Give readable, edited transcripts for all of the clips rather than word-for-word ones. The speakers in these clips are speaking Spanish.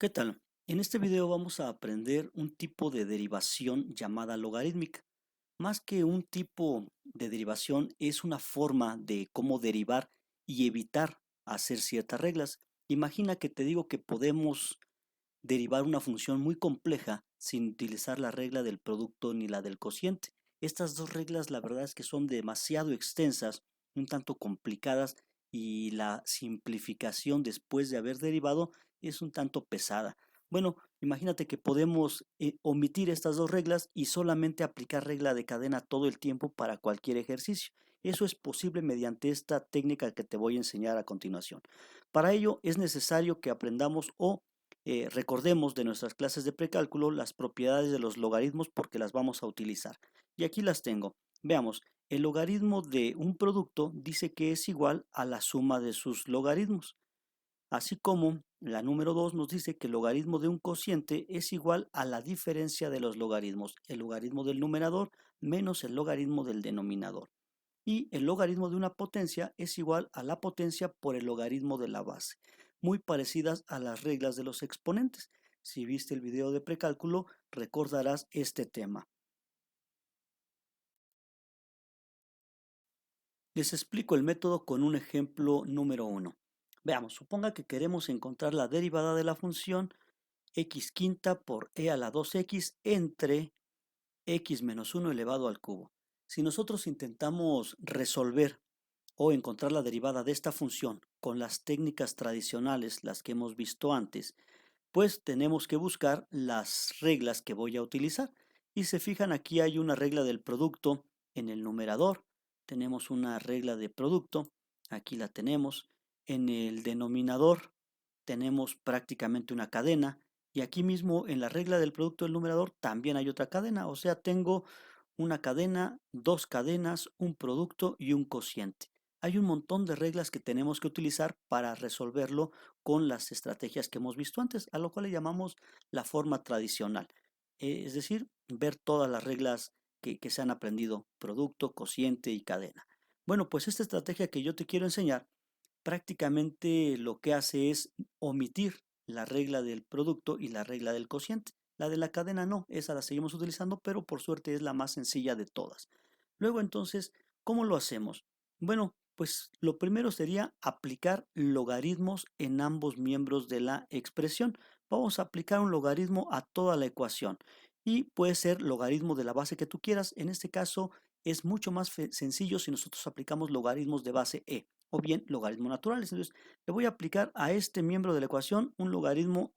¿Qué tal? En este video vamos a aprender un tipo de derivación llamada logarítmica. Más que un tipo de derivación, es una forma de cómo derivar y evitar hacer ciertas reglas. Imagina que te digo que podemos derivar una función muy compleja sin utilizar la regla del producto ni la del cociente. Estas dos reglas la verdad es que son demasiado extensas, un tanto complicadas y la simplificación después de haber derivado es un tanto pesada. Bueno, imagínate que podemos omitir estas dos reglas y solamente aplicar regla de cadena todo el tiempo para cualquier ejercicio. Eso es posible mediante esta técnica que te voy a enseñar a continuación. Para ello es necesario que aprendamos o recordemos de nuestras clases de precálculo las propiedades de los logaritmos porque las vamos a utilizar. Y aquí las tengo. Veamos, el logaritmo de un producto dice que es igual a la suma de sus logaritmos. Así como la número 2 nos dice que el logaritmo de un cociente es igual a la diferencia de los logaritmos, el logaritmo del numerador menos el logaritmo del denominador. Y el logaritmo de una potencia es igual a la potencia por el logaritmo de la base, muy parecidas a las reglas de los exponentes. Si viste el video de precálculo, recordarás este tema. Les explico el método con un ejemplo número 1. Veamos, suponga que queremos encontrar la derivada de la función x quinta por e a la 2x entre x menos 1 elevado al cubo. Si nosotros intentamos resolver o encontrar la derivada de esta función con las técnicas tradicionales, las que hemos visto antes, pues tenemos que buscar las reglas que voy a utilizar. Y se fijan, aquí hay una regla del producto en el numerador, tenemos una regla de producto, aquí la tenemos, en el denominador tenemos prácticamente una cadena, y aquí mismo en la regla del producto del numerador también hay otra cadena, o sea, tengo una cadena, dos cadenas, un producto y un cociente. Hay un montón de reglas que tenemos que utilizar para resolverlo con las estrategias que hemos visto antes, a lo cual le llamamos la forma tradicional. Es decir, ver todas las reglas que se han aprendido, producto, cociente y cadena. Bueno, pues esta estrategia que yo te quiero enseñar prácticamente lo que hace es omitir la regla del producto y la regla del cociente. La de la cadena no, esa la seguimos utilizando, pero por suerte es la más sencilla de todas. Luego entonces, ¿cómo lo hacemos? Bueno, pues lo primero sería aplicar logaritmos en ambos miembros de la expresión. Vamos a aplicar un logaritmo a toda la ecuación y puede ser logaritmo de la base que tú quieras. En este caso es mucho más sencillo si nosotros aplicamos logaritmos de base e o bien logaritmos naturales. Entonces le voy a aplicar a este miembro de la ecuación un logaritmo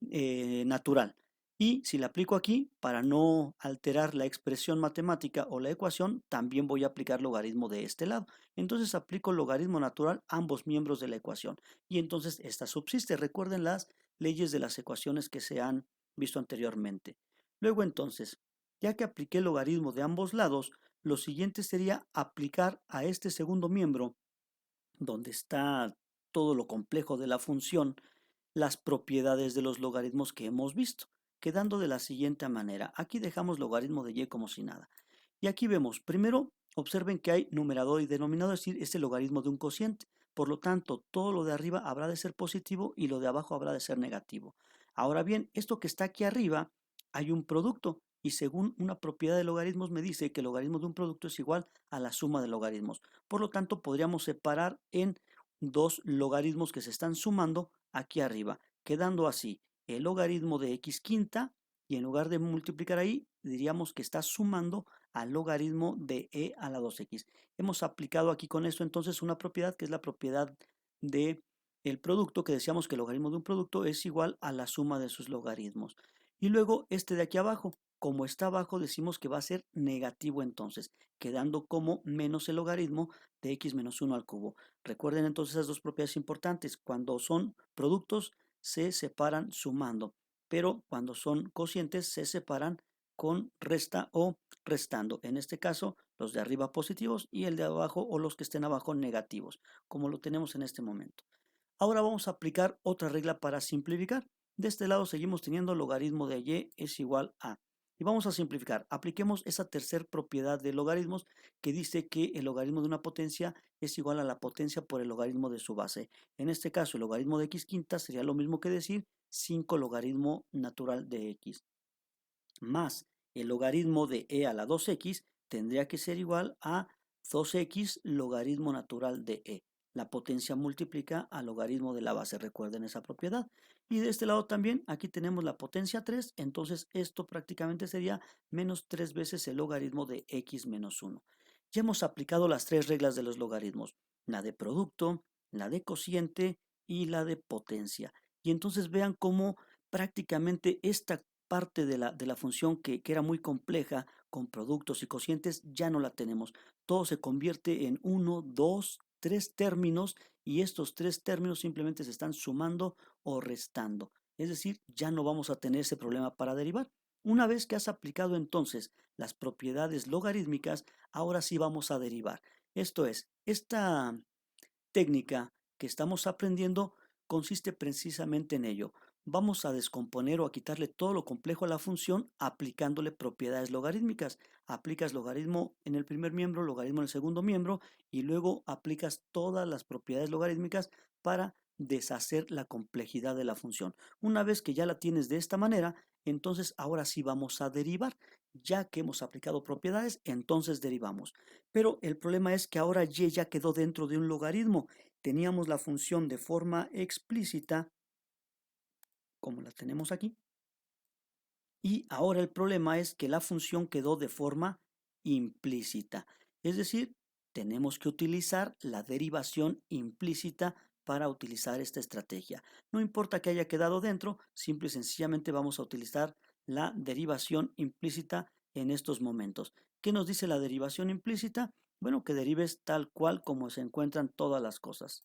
natural. Y si la aplico aquí, para no alterar la expresión matemática o la ecuación, también voy a aplicar logaritmo de este lado. Entonces aplico logaritmo natural a ambos miembros de la ecuación. Y entonces esta subsiste. Recuerden las leyes de las ecuaciones que se han visto anteriormente. Luego entonces, ya que apliqué el logaritmo de ambos lados, lo siguiente sería aplicar a este segundo miembro, donde está todo lo complejo de la función, las propiedades de los logaritmos que hemos visto, quedando de la siguiente manera. Aquí dejamos logaritmo de y como si nada. Y aquí vemos, primero, observen que hay numerador y denominador, es decir, este logaritmo de un cociente. Por lo tanto, todo lo de arriba habrá de ser positivo y lo de abajo habrá de ser negativo. Ahora bien, esto que está aquí arriba, hay un producto. Y según una propiedad de logaritmos me dice que el logaritmo de un producto es igual a la suma de logaritmos. Por lo tanto, podríamos separar en dos logaritmos que se están sumando aquí arriba, quedando así el logaritmo de x quinta y en lugar de multiplicar ahí, diríamos que está sumando al logaritmo de e a la 2x. Hemos aplicado aquí con esto entonces una propiedad que es la propiedad de el producto, que decíamos que el logaritmo de un producto es igual a la suma de sus logaritmos. Y luego este de aquí abajo, como está abajo, decimos que va a ser negativo entonces, quedando como menos el logaritmo de x menos 1 al cubo. Recuerden entonces esas dos propiedades importantes. Cuando son productos se separan sumando, pero cuando son cocientes se separan con resta o restando. En este caso, los de arriba positivos y el de abajo o los que estén abajo negativos, como lo tenemos en este momento. Ahora vamos a aplicar otra regla para simplificar. De este lado seguimos teniendo logaritmo de y es igual a. Y vamos a simplificar. Apliquemos esa tercera propiedad de logaritmos que dice que el logaritmo de una potencia es igual a la potencia por el logaritmo de su base. En este caso, el logaritmo de x quinta sería lo mismo que decir 5 logaritmo natural de x más el logaritmo de e a la 2x tendría que ser igual a 2x logaritmo natural de e. La potencia multiplica al logaritmo de la base, recuerden esa propiedad. Y de este lado también, aquí tenemos la potencia 3, entonces esto prácticamente sería menos 3 veces el logaritmo de x menos 1. Ya hemos aplicado las tres reglas de los logaritmos, la de producto, la de cociente y la de potencia. Y entonces vean cómo prácticamente esta parte de la función que era muy compleja con productos y cocientes ya no la tenemos. Todo se convierte en uno, dos, tres términos y estos tres términos simplemente se están sumando o restando. Es decir, ya no vamos a tener ese problema para derivar. Una vez que has aplicado entonces las propiedades logarítmicas, ahora sí vamos a derivar. Esto es, esta técnica que estamos aprendiendo consiste precisamente en ello. Vamos a descomponer o a quitarle todo lo complejo a la función aplicándole propiedades logarítmicas. Aplicas logaritmo en el primer miembro, logaritmo en el segundo miembro y luego aplicas todas las propiedades logarítmicas para deshacer la complejidad de la función. Una vez que ya la tienes de esta manera, entonces ahora sí vamos a derivar. Ya que hemos aplicado propiedades, entonces derivamos. Pero el problema es que ahora y ya quedó dentro de un logaritmo. Teníamos la función de forma explícita, como la tenemos aquí, y ahora el problema es que la función quedó de forma implícita. Es decir, tenemos que utilizar la derivación implícita para utilizar esta estrategia. No importa que haya quedado dentro, simple y sencillamente vamos a utilizar la derivación implícita en estos momentos. ¿Qué nos dice la derivación implícita? Bueno, que derives tal cual como se encuentran todas las cosas.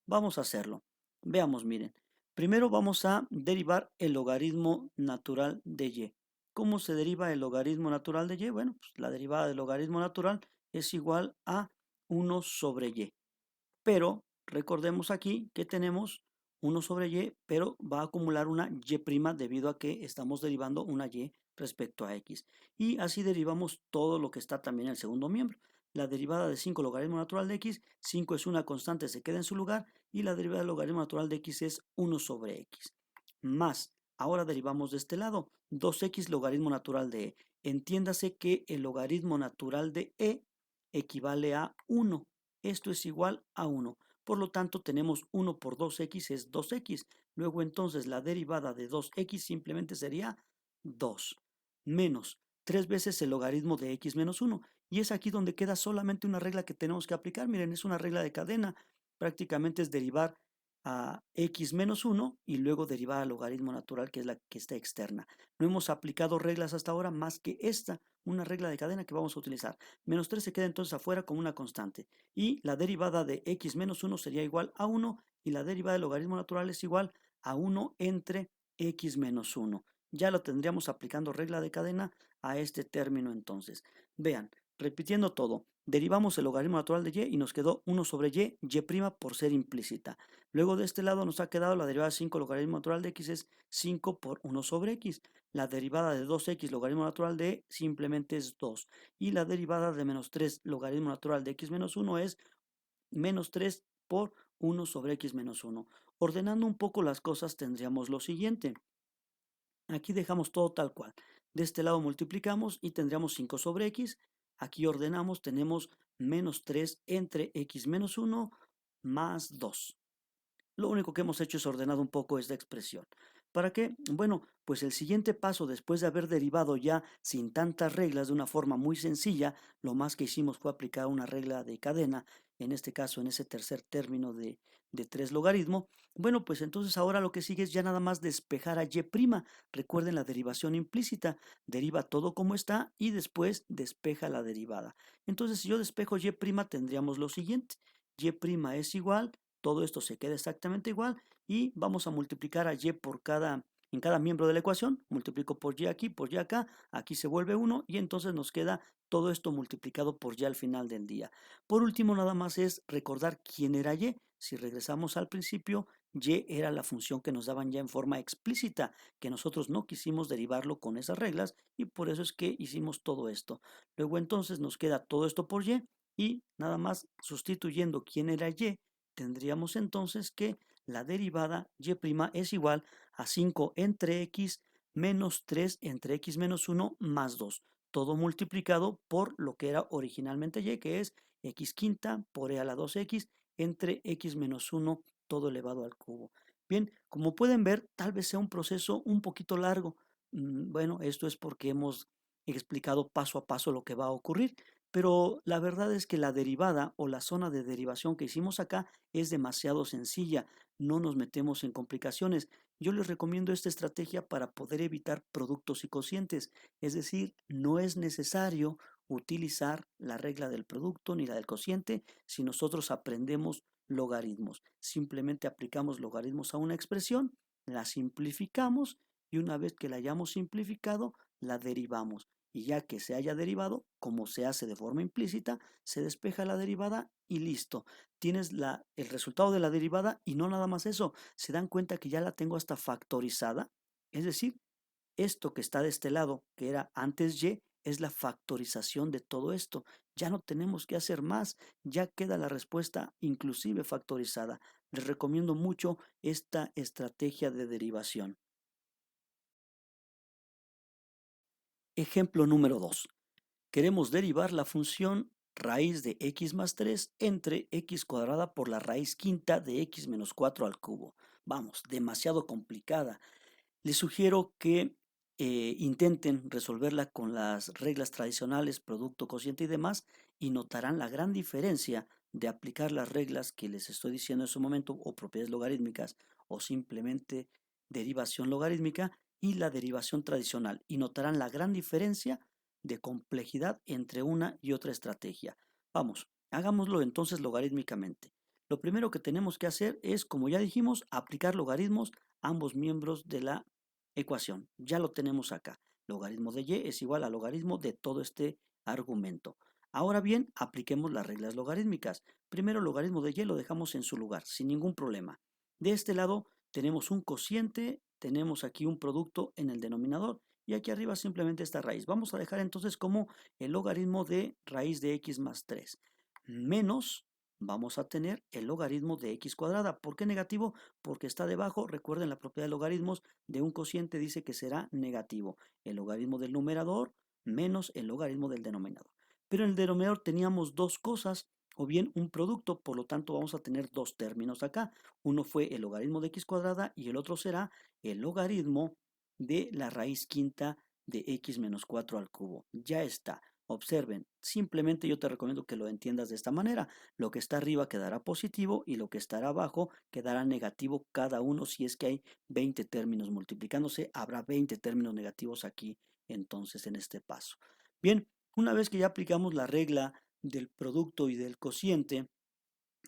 Vamos a hacerlo. Veamos, miren. Primero vamos a derivar el logaritmo natural de y. ¿Cómo se deriva el logaritmo natural de y? Bueno, pues la derivada del logaritmo natural es igual a 1 sobre y. Pero recordemos aquí que tenemos 1 sobre y, pero va a acumular una y' debido a que estamos derivando una y respecto a x. Y así derivamos todo lo que está también en el segundo miembro. La derivada de 5 logaritmo natural de x, 5 es una constante, se queda en su lugar, y la derivada del logaritmo natural de x es 1 sobre x. Más, ahora derivamos de este lado, 2x logaritmo natural de e. Entiéndase que el logaritmo natural de e equivale a 1. Esto es igual a 1. Por lo tanto, tenemos 1 por 2x es 2x. Luego entonces la derivada de 2x simplemente sería 2 menos 3 veces el logaritmo de x menos 1. Y es aquí donde queda solamente una regla que tenemos que aplicar. Miren, es una regla de cadena. Prácticamente es derivar a x menos 1 y luego derivar al logaritmo natural, que es la que está externa. No hemos aplicado reglas hasta ahora más que esta, una regla de cadena que vamos a utilizar. Menos 3 se queda entonces afuera como una constante. Y la derivada de x menos 1 sería igual a 1 y la derivada del logaritmo natural es igual a 1 entre x menos 1. Ya lo tendríamos aplicando regla de cadena a este término entonces. Vean, repitiendo todo, derivamos el logaritmo natural de y nos quedó 1 sobre y' por ser implícita. Luego de este lado nos ha quedado la derivada de 5 logaritmo natural de x es 5 por 1 sobre x. La derivada de 2x logaritmo natural de e simplemente es 2. Y la derivada de menos 3 logaritmo natural de x menos 1 es menos 3 por 1 sobre x menos 1. Ordenando un poco las cosas tendríamos lo siguiente. Aquí dejamos todo tal cual. De este lado multiplicamos y tendríamos 5 sobre x. Aquí ordenamos, tenemos menos 3 entre x menos 1 más 2. Lo único que hemos hecho es ordenado un poco esta expresión. ¿Para qué? Bueno, pues el siguiente paso, después de haber derivado ya sin tantas reglas de una forma muy sencilla, lo más que hicimos fue aplicar una regla de cadena, en este caso en ese tercer término de 3 logaritmo. Bueno, pues entonces ahora lo que sigue es ya nada más despejar a y'. Recuerden la derivación implícita, deriva todo como está y después despeja la derivada. Entonces si yo despejo y', tendríamos lo siguiente. Y' es igual, todo esto se queda exactamente igual y vamos a multiplicar a y en cada miembro de la ecuación. Multiplico por y aquí, por y acá, aquí se vuelve 1 y entonces nos queda todo esto multiplicado por y al final del día. Por último, nada más es recordar quién era y. Si regresamos al principio, y era la función que nos daban ya en forma explícita, que nosotros no quisimos derivarlo con esas reglas y por eso es que hicimos todo esto. Luego entonces nos queda todo esto por y nada más sustituyendo quién era y, tendríamos entonces que la derivada y' es igual a 5 entre x menos 3 entre x menos 1 más 2, todo multiplicado por lo que era originalmente y, que es x quinta por e a la 2x entre x menos 1 todo elevado al cubo. Bien, como pueden ver, tal vez sea un proceso un poquito largo. Bueno, esto es porque hemos explicado paso a paso lo que va a ocurrir, pero la verdad es que la derivada o la zona de derivación que hicimos acá es demasiado sencilla, no nos metemos en complicaciones. Yo les recomiendo esta estrategia para poder evitar productos y cocientes, es decir, no es necesario utilizar la regla del producto ni la del cociente si nosotros aprendemos logaritmos. Simplemente aplicamos logaritmos a una expresión, la simplificamos y una vez que la hayamos simplificado, la derivamos. Y ya que se haya derivado, como se hace de forma implícita, se despeja la derivada y listo. Tienes el resultado de la derivada y no nada más eso. Se dan cuenta que ya la tengo hasta factorizada. Es decir, esto que está de este lado, que era antes y, es la factorización de todo esto. Ya no tenemos que hacer más, ya queda la respuesta inclusive factorizada. Les recomiendo mucho esta estrategia de derivación. Ejemplo número 2. Queremos derivar la función raíz de x más 3 entre x cuadrada por la raíz quinta de x menos 4 al cubo. Vamos, demasiado complicada. Les sugiero que intenten resolverla con las reglas tradicionales, producto, cociente y demás, y notarán la gran diferencia de aplicar las reglas que les estoy diciendo en su momento, o propiedades logarítmicas, o simplemente derivación logarítmica, y la derivación tradicional. Y notarán la gran diferencia de complejidad entre una y otra estrategia. Vamos, hagámoslo entonces logarítmicamente. Lo primero que tenemos que hacer es, como ya dijimos, aplicar logaritmos a ambos miembros de la ecuación. Ya lo tenemos acá. Logaritmo de y es igual al logaritmo de todo este argumento. Ahora bien, apliquemos las reglas logarítmicas. Primero, logaritmo de y lo dejamos en su lugar, sin ningún problema. De este lado tenemos un cociente, tenemos aquí un producto en el denominador y aquí arriba simplemente esta raíz. Vamos a dejar entonces como el logaritmo de raíz de x más 3 menos vamos a tener el logaritmo de x cuadrada. ¿Por qué negativo? Porque está debajo. Recuerden, la propiedad de logaritmos de un cociente dice que será negativo. El logaritmo del numerador menos el logaritmo del denominador. Pero en el denominador teníamos dos cosas, o bien un producto, por lo tanto vamos a tener dos términos acá. Uno fue el logaritmo de x cuadrada y el otro será el logaritmo de la raíz quinta de x menos 4 al cubo. Ya está. Observen, simplemente yo te recomiendo que lo entiendas de esta manera. Lo que está arriba quedará positivo y lo que estará abajo quedará negativo cada uno. Si es que hay 20 términos multiplicándose, habrá 20 términos negativos aquí entonces en este paso. Bien, una vez que ya aplicamos la regla del producto y del cociente,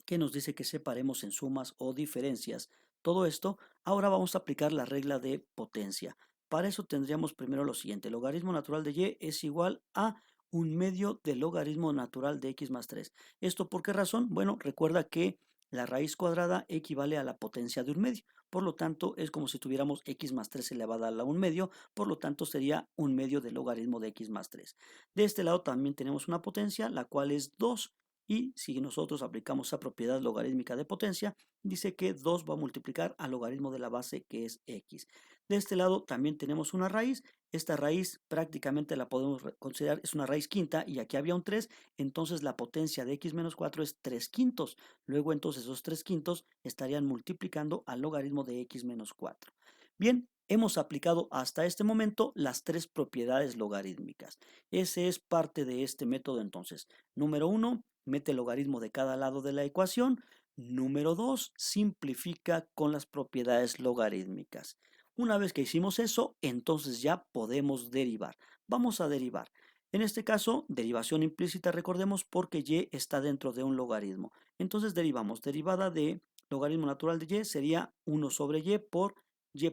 que nos dice que separemos en sumas o diferencias todo esto, ahora vamos a aplicar la regla de potencia. Para eso tendríamos primero lo siguiente: el logaritmo natural de y es igual a un medio del logaritmo natural de x más 3. ¿Esto por qué razón? Bueno, recuerda que la raíz cuadrada equivale a la potencia de un medio. Por lo tanto, es como si tuviéramos x más 3 elevada a la un medio, por lo tanto sería un medio del logaritmo de x más 3. De este lado también tenemos una potencia, la cual es 2. Y si nosotros aplicamos esa propiedad logarítmica de potencia, dice que 2 va a multiplicar al logaritmo de la base, que es x. De este lado también tenemos una raíz. Esta raíz prácticamente la podemos considerar, es una raíz quinta, y aquí había un 3, entonces la potencia de x menos 4 es 3 quintos. Luego entonces esos 3 quintos estarían multiplicando al logaritmo de x menos 4. Bien, hemos aplicado hasta este momento las tres propiedades logarítmicas. Ese es parte de este método entonces. Número 1, mete el logaritmo de cada lado de la ecuación. Número 2, simplifica con las propiedades logarítmicas. Una vez que hicimos eso, entonces ya podemos derivar. Vamos a derivar. En este caso, derivación implícita, recordemos, porque y está dentro de un logaritmo. Entonces derivamos. Derivada de logaritmo natural de y sería 1 sobre y por y'.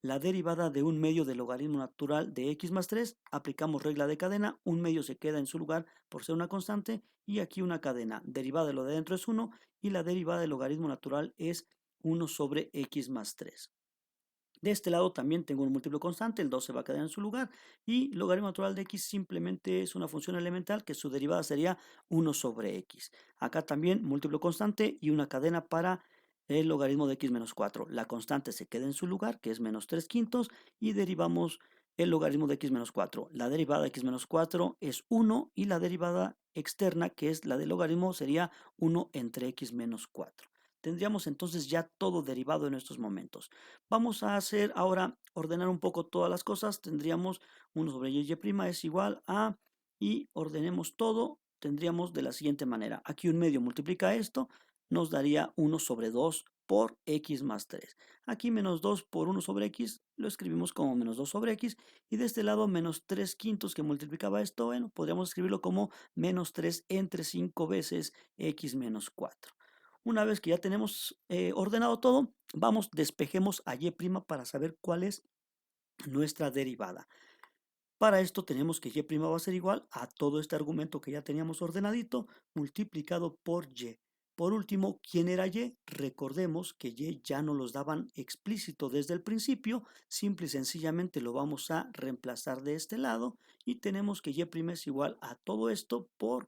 La derivada de un medio del logaritmo natural de x más 3, aplicamos regla de cadena, un medio se queda en su lugar por ser una constante, y aquí una cadena. Derivada de lo de dentro es 1 y la derivada del logaritmo natural es 1 sobre x más 3. De este lado también tengo un múltiplo constante, el 2 se va a quedar en su lugar, y logaritmo natural de x simplemente es una función elemental que su derivada sería 1 sobre x. Acá también múltiplo constante y una cadena para el logaritmo de x menos 4. La constante se queda en su lugar, que es menos 3 quintos, y derivamos el logaritmo de x menos 4. La derivada de x menos 4 es 1 y la derivada externa, que es la del logaritmo, sería 1 entre x menos 4. Tendríamos entonces ya todo derivado en estos momentos. Vamos a hacer ahora, ordenar un poco todas las cosas. Tendríamos 1 sobre y es igual a, y ordenemos todo, tendríamos de la siguiente manera. Aquí un medio multiplica esto, nos daría 1 sobre 2 por x más 3. Aquí menos 2 por 1 sobre x, lo escribimos como menos 2 sobre x. Y de este lado menos 3 quintos que multiplicaba esto, bueno, podríamos escribirlo como menos 3 entre 5 veces x menos 4. Una vez que ya tenemos ordenado todo, vamos, despejemos a y' para saber cuál es nuestra derivada. Para esto tenemos que y' va a ser igual a todo este argumento que ya teníamos ordenadito multiplicado por y. Por último, ¿quién era y? Recordemos que y ya nos los daban explícito desde el principio, simple y sencillamente lo vamos a reemplazar de este lado y tenemos que y' es igual a todo esto por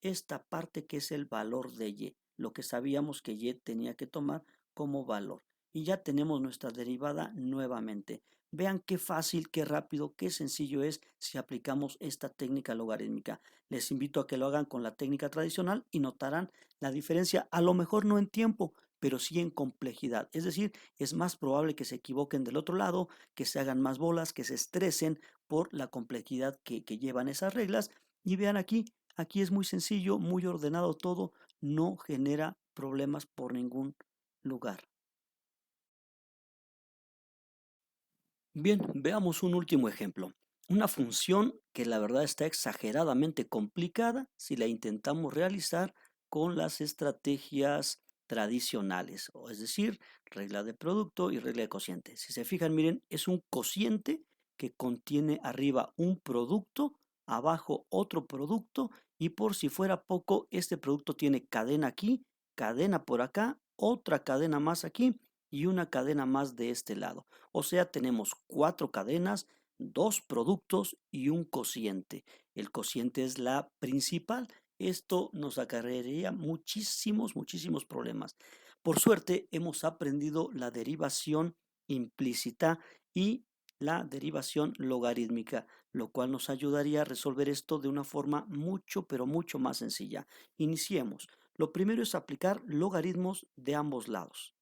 esta parte que es el valor de y, lo que sabíamos que y tenía que tomar como valor. Y ya tenemos nuestra derivada nuevamente. Vean qué fácil, qué rápido, qué sencillo es si aplicamos esta técnica logarítmica. Les invito a que lo hagan con la técnica tradicional y notarán la diferencia, a lo mejor no en tiempo, pero sí en complejidad. Es decir, es más probable que se equivoquen del otro lado, que se hagan más bolas, que se estresen por la complejidad que llevan esas reglas. Y vean aquí, aquí es muy sencillo, muy ordenado todo, no genera problemas por ningún lugar. Bien, veamos un último ejemplo. Una función que la verdad está exageradamente complicada si la intentamos realizar con las estrategias tradicionales, o es decir, regla de producto y regla de cociente. Si se fijan, miren, es un cociente que contiene arriba un producto, abajo otro producto, y por si fuera poco, este producto tiene cadena aquí, cadena por acá, otra cadena más aquí y una cadena más de este lado. O sea, tenemos 4 cadenas, 2 productos y un cociente. El cociente es la principal. Esto nos acarrearía muchísimos problemas. Por suerte, hemos aprendido la derivación implícita y la derivación logarítmica, lo cual nos ayudaría a resolver esto de una forma pero mucho más sencilla. Iniciemos. Lo primero es aplicar logaritmos de ambos lados.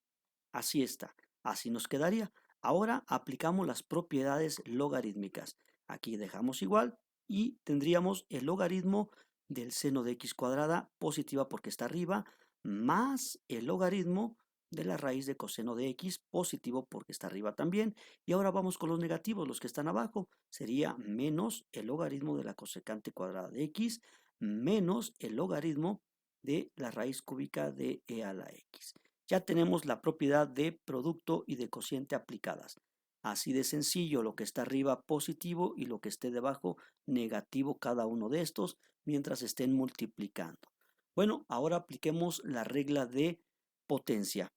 Así está, así nos quedaría. Ahora aplicamos las propiedades logarítmicas. Aquí dejamos igual y tendríamos el logaritmo del seno de x cuadrada positiva porque está arriba, más el logaritmo de la raíz de coseno de x positivo porque está arriba también. Y ahora vamos con los negativos, los que están abajo. Sería menos el logaritmo de la cosecante cuadrada de x menos el logaritmo de la raíz cúbica de e a la x. Ya tenemos la propiedad de producto y de cociente aplicadas. Así de sencillo, lo que está arriba positivo y lo que esté debajo negativo cada uno de estos mientras estén multiplicando. Bueno, ahora apliquemos la regla de potencia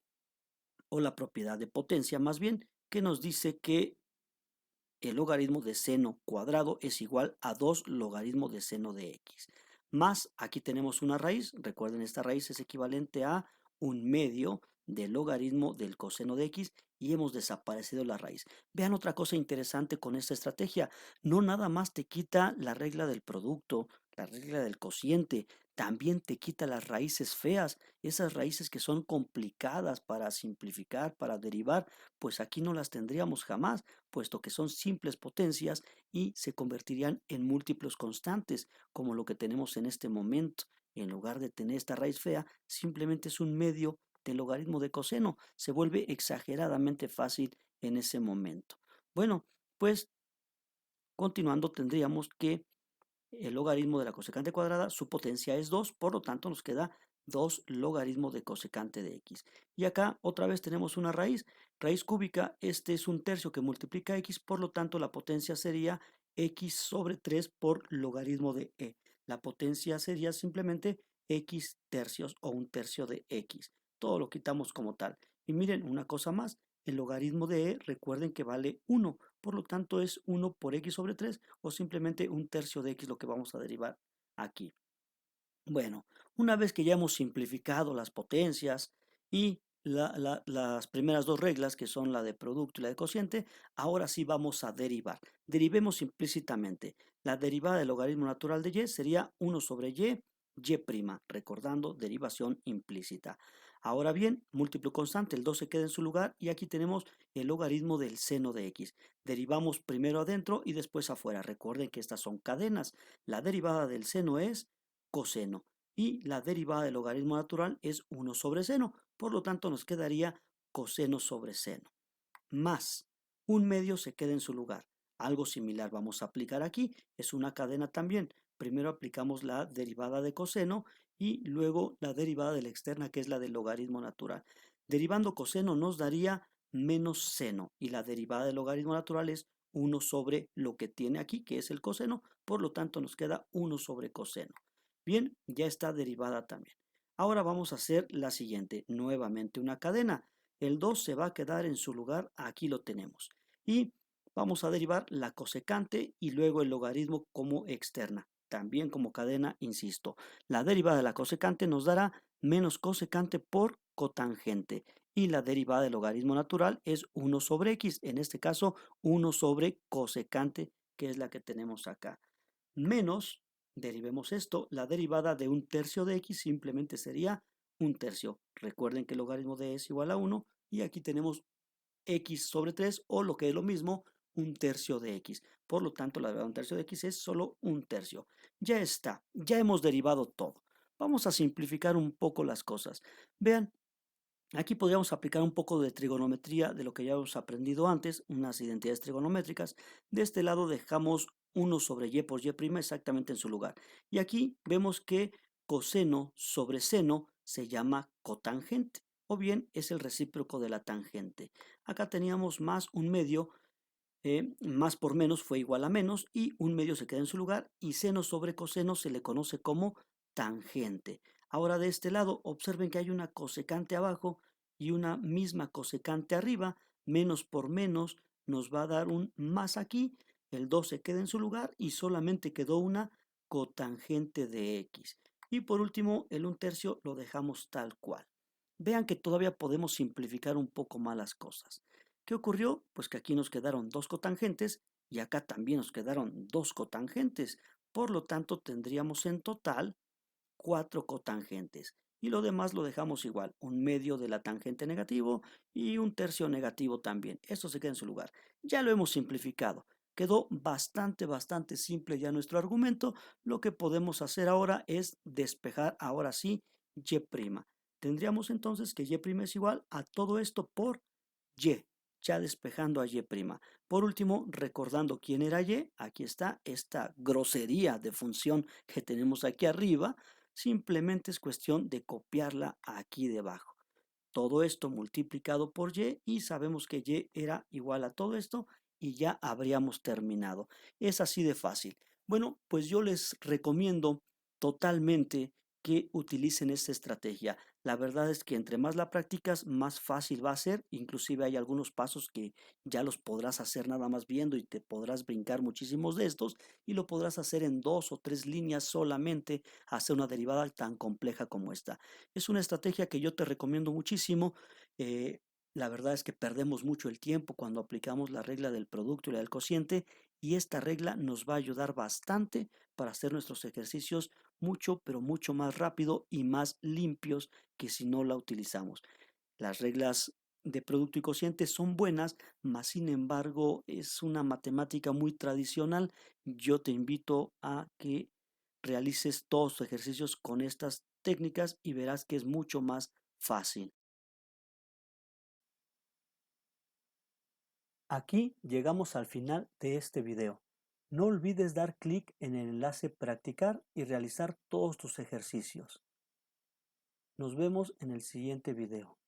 o la propiedad de potencia más bien, que nos dice que el logaritmo de seno cuadrado es igual a 2 logaritmo de seno de x. Más, aquí tenemos una raíz, recuerden esta raíz es equivalente a un medio del logaritmo del coseno de x y hemos desaparecido la raíz. Vean otra cosa interesante con esta estrategia, no nada más te quita la regla del producto, la regla del cociente, también te quita las raíces feas, esas raíces que son complicadas para simplificar, para derivar, pues aquí no las tendríamos jamás puesto que son simples potencias y se convertirían en múltiplos constantes, como lo que tenemos en este momento. En lugar de tener esta raíz fea, simplemente es un medio del logaritmo de coseno. Se vuelve exageradamente fácil en ese momento. Bueno, pues continuando tendríamos que el logaritmo de la cosecante cuadrada, su potencia es 2, por lo tanto nos queda 2 logaritmo de cosecante de x. Y acá otra vez tenemos una raíz, raíz cúbica, este es un tercio que multiplica x, por lo tanto la potencia sería x sobre 3 por logaritmo de e. La potencia sería simplemente x tercios o un tercio de x. Todo lo quitamos como tal. Y miren, una cosa más, el logaritmo de e, recuerden que vale 1, por lo tanto es 1 por x sobre 3 o simplemente un tercio de x lo que vamos a derivar aquí. Bueno, una vez que ya hemos simplificado las potencias y las primeras dos reglas, que son la de producto y la de cociente, ahora sí vamos a derivar. Derivemos implícitamente. La derivada del logaritmo natural de y sería 1 sobre y', recordando derivación implícita. Ahora bien, múltiplo constante, el 2 se queda en su lugar y aquí tenemos el logaritmo del seno de x. Derivamos primero adentro y después afuera. Recuerden que estas son cadenas. La derivada del seno es coseno y la derivada del logaritmo natural es 1 sobre seno, por lo tanto nos quedaría coseno sobre seno, más un medio se queda en su lugar. Algo similar vamos a aplicar aquí, es una cadena también. Primero aplicamos la derivada de coseno y luego la derivada de la externa, que es la del logaritmo natural. Derivando coseno nos daría menos seno y la derivada del logaritmo natural es 1 sobre lo que tiene aquí, que es el coseno, por lo tanto nos queda 1 sobre coseno. Bien, ya está derivada también. Ahora vamos a hacer la siguiente, nuevamente una cadena. El 2 se va a quedar en su lugar, aquí lo tenemos. Y vamos a derivar la cosecante y luego el logaritmo como externa. También como cadena, insisto. La derivada de la cosecante nos dará menos cosecante por cotangente. Y la derivada del logaritmo natural es 1 sobre x, en este caso 1 sobre cosecante, que es la que tenemos acá. Menos, derivemos esto, la derivada de un tercio de x simplemente sería un tercio. Recuerden que el logaritmo de es igual a 1 y aquí tenemos x sobre 3 o lo que es lo mismo, un tercio de x. Por lo tanto, la derivada de un tercio de x es solo un tercio. Ya está, ya hemos derivado todo. Vamos a simplificar un poco las cosas. Vean, aquí podríamos aplicar un poco de trigonometría de lo que ya hemos aprendido antes, unas identidades trigonométricas. De este lado dejamos 1 sobre y por y' exactamente en su lugar. Y aquí vemos que coseno sobre seno se llama cotangente, o bien es el recíproco de la tangente. Acá teníamos más un medio, más por menos fue igual a menos, y un medio se queda en su lugar, y seno sobre coseno se le conoce como tangente. Ahora de este lado, observen que hay una cosecante abajo y una misma cosecante arriba, menos por menos nos va a dar un más aquí, el 2 se queda en su lugar y solamente quedó una cotangente de x. Y por último, el 1/3 lo dejamos tal cual. Vean que todavía podemos simplificar un poco más las cosas. ¿Qué ocurrió? Pues que aquí nos quedaron dos cotangentes y acá también nos quedaron dos cotangentes. Por lo tanto, tendríamos en total 4 cotangentes. Y lo demás lo dejamos igual, un medio de la tangente negativo y un tercio negativo también. Esto se queda en su lugar. Ya lo hemos simplificado. Quedó bastante simple ya nuestro argumento. Lo que podemos hacer ahora es despejar ahora sí y'. Tendríamos entonces que y' es igual a todo esto por y, ya despejando a y'. Por último, recordando quién era y, aquí está esta grosería de función que tenemos aquí arriba, simplemente es cuestión de copiarla aquí debajo. Todo esto multiplicado por y sabemos que y era igual a todo esto y ya habríamos terminado. Es así de fácil. Bueno, pues yo les recomiendo totalmente que utilicen esta estrategia. La verdad es que entre más la practicas, más fácil va a ser. Inclusive hay algunos pasos que ya los podrás hacer nada más viendo y te podrás brincar muchísimos de estos y lo podrás hacer en 2 o 3 líneas solamente, hacer una derivada tan compleja como esta. Es una estrategia que yo te recomiendo muchísimo. eh, la verdad es que perdemos mucho el tiempo cuando aplicamos la regla del producto y la del cociente y esta regla nos va a ayudar bastante para hacer nuestros ejercicios mucho, pero mucho más rápido y más limpios que si no la utilizamos. Las reglas de producto y cociente son buenas, mas sin embargo es una matemática muy tradicional. Yo te invito a que realices todos tus ejercicios con estas técnicas y verás que es mucho más fácil. Aquí llegamos al final de este video. No olvides dar clic en el enlace practicar y realizar todos tus ejercicios. Nos vemos en el siguiente video.